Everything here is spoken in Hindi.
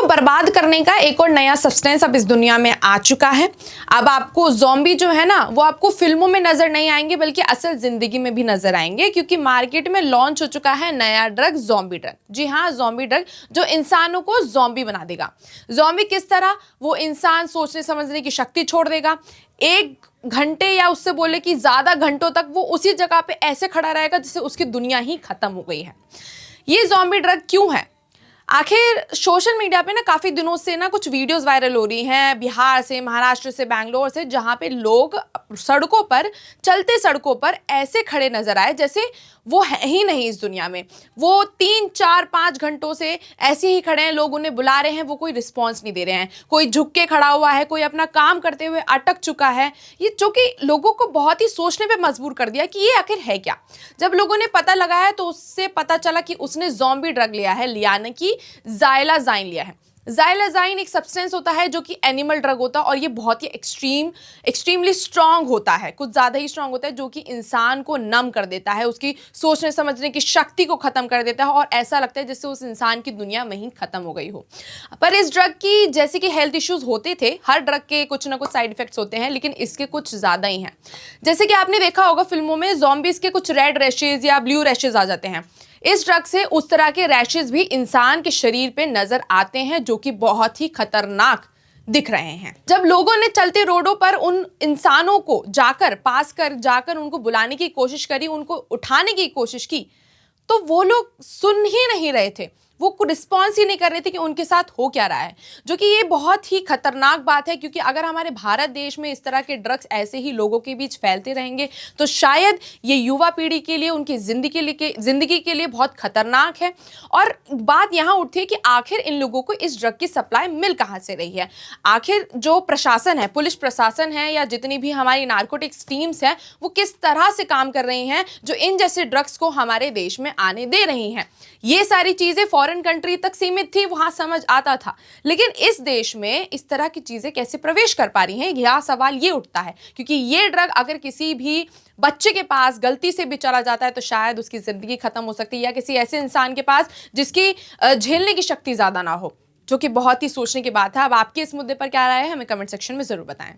को बर्बाद करने का एक और नया सब्सटेंस अब इस दुनिया में आ चुका है। अब आपको ज़ॉम्बी जो है ना, वो आपको फिल्मों में नजर नहीं आएंगे बल्कि असल जिंदगी में भी नजर आएंगे, क्योंकि मार्केट में लॉन्च हो चुका है नया ड्रग, ज़ॉम्बी ड्रग। जी हाँ, ज़ॉम्बी ड्रग, जो इंसानों को ज़ॉम्बी बना देगा। ज़ॉम्बी किस तरह? वो इंसान सोचने समझने की शक्ति छोड़ देगा। 1 घंटे या उससे बोले कि ज्यादा घंटों तक वो उसी जगह पे ऐसे खड़ा रहेगा जैसे उसकी दुनिया ही खत्म हो गई है। ये ज़ॉम्बी ड्रग क्यों है? आखिर सोशल मीडिया पे ना काफी दिनों से ना कुछ वीडियोस वायरल हो रही हैं, बिहार से, महाराष्ट्र से, बैंगलोर से, जहां पे लोग सड़कों पर, चलते सड़कों पर ऐसे खड़े नजर आए जैसे वो है ही नहीं इस दुनिया में। वो 3, 4, 5 घंटों से ऐसे ही खड़े हैं, लोग उन्हें बुला रहे हैं, वो कोई रिस्पॉन्स नहीं दे रहे हैं। कोई झुक के खड़ा हुआ है, कोई अपना काम करते हुए अटक चुका है। ये जो कि लोगों को बहुत ही सोचने पे मजबूर कर दिया कि ये आखिर है क्या। जब लोगों ने पता लगाया तो उससे पता चला कि उसने ज़ॉम्बी ड्रग लिया है, यानी कि ज़ाइलाज़ाइन लिया है। ज़ाइलाज़ाइन एक सब्सटेंस होता है जो कि एनिमल ड्रग होता है, और ये बहुत ही एक्सट्रीमली स्ट्रांग होता है, कुछ ज़्यादा ही स्ट्रांग होता है, जो कि इंसान को नम कर देता है, उसकी सोचने समझने की शक्ति को ख़त्म कर देता है, और ऐसा लगता है जैसे उस इंसान की दुनिया वहीं ख़त्म हो गई हो। पर इस ड्रग की जैसे कि हेल्थ इश्यूज़ होते थे, हर ड्रग के कुछ ना कुछ साइड इफेक्ट्स होते हैं, लेकिन इसके कुछ ज़्यादा ही हैं। जैसे कि आपने देखा होगा फिल्मों में ज़ॉम्बीज़ के कुछ रेड रैशेज़ या ब्लू रैशेज़ आ जाते हैं। इस ड्रग से उस तरह के रैशेज भी इंसान के शरीर पे नजर आते हैं, जो कि बहुत ही खतरनाक दिख रहे हैं। जब लोगों ने चलते रोडों पर उन इंसानों को जाकर उनको बुलाने की कोशिश करी, उनको उठाने की कोशिश की, तो वो लोग सुन ही नहीं रहे थे, वो रिस्पॉन्स ही नहीं कर रहे थे कि उनके साथ हो क्या रहा है, जो कि ये बहुत ही खतरनाक बात है। क्योंकि अगर हमारे भारत देश में इस तरह के ड्रग्स ऐसे ही लोगों के बीच फैलते रहेंगे तो शायद ये युवा पीढ़ी के लिए, उनकी जिंदगी के लिए बहुत खतरनाक है। और बात यहाँ उठती है कि आखिर इन लोगों को इस ड्रग की सप्लाई मिल कहाँ से रही है। आखिर जो प्रशासन है, पुलिस प्रशासन है, या जितनी भी हमारी नार्कोटिक्स टीम्स हैं, वो किस तरह से काम कर रही हैं जो इन जैसे ड्रग्स को हमारे देश में आने दे रही हैं। ये सारी चीजें फॉरेन कंट्री तक सीमित थी, वहां समझ आता था, लेकिन इस देश में इस तरह की चीजें कैसे प्रवेश कर पा रही हैं, यह सवाल ये उठता है। क्योंकि ये ड्रग अगर किसी भी बच्चे के पास गलती से भी चला जाता है तो शायद उसकी जिंदगी खत्म हो सकती है, या किसी ऐसे इंसान के पास जिसकी झेलने की शक्ति ज्यादा ना हो, जो कि बहुत ही सोचने की बात है। अब आपकी इस मुद्दे पर क्या राय है, हमें कमेंट सेक्शन में जरूर बताएं।